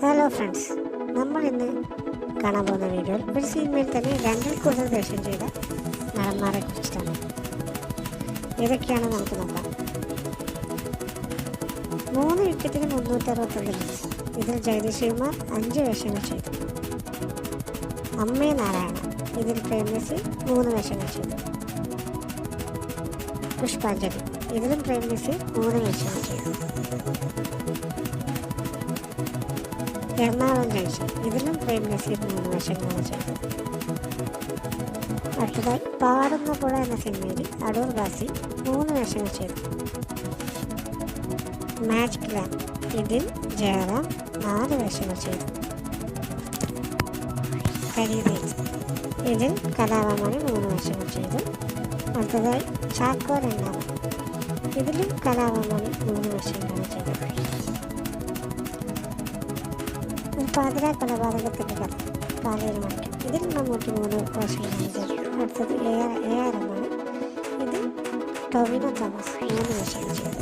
Hello friends, നമ്മൾ ഇന്ന് കാണാൻ പോകുന്ന വീഡിയോയിൽ ഒരു സിനിമയിൽ തന്നെ രണ്ടിൽ കൂടുതൽ വേഷം ചെയ്ത നടന്മാരെ കുറിച്ചിട്ടാണ്. ഏതൊക്കെയാണ് നമുക്ക് നോക്കാം. 3 വിക്കറ്റിന് 361 റൺസ്. ഇതിൽ ജഗദീഷ് ശ്രീകുമാർ 5 വേഷങ്ങൾ ചെയ്തു. അമ്മേ നാരായണ, ഇതിൽ പ്രേംനസീർ 3 വേഷങ്ങൾ ചെയ്തു. പുഷ്പാഞ്ജലി, ഇതിലും പ്രേംനസീർ 3 വേഷങ്ങൾ ചെയ്തു. എറണാകുളം ജംഗ്ഷൻ, ഇതിലും പ്രേംനസീർ 3 വേഷങ്ങളാണ് ചെയ്തത്. അടുത്തതായി പാടുന്ന പുഴ എന്ന സിനിമയിൽ അടൂർ ബാസി 3 വേഷങ്ങൾ ചെയ്തു. മാജിക് ലാൻഡ്, ഇതിൽ ജയറാം 4 വേഷങ്ങൾ ചെയ്തു. കരിമേസ്, ഇതിൽ കലാഭവൻ 3 വേഷങ്ങൾ ചെയ്തു. അടുത്തതായി ചാക്കോ രണ്ടാമൻ, ഇതിലും കലാഭവൻ 3 വേഷങ്ങളാണ് ചെയ്തത്. പാതിരാ കൊലപാതകത്തിൻ്റെ കഥ, പാലേരി മണിക്ക്, ഇതിൽ മമ്മൂട്ടി 3 വേഷങ്ങളാണ് ചെയ്തത്. അടുത്തത് എ ആർ റഹ്മാൻ, ഇതിൽ ടൊവിനോ തോമസ് 3 വേഷങ്ങൾ ചെയ്തു.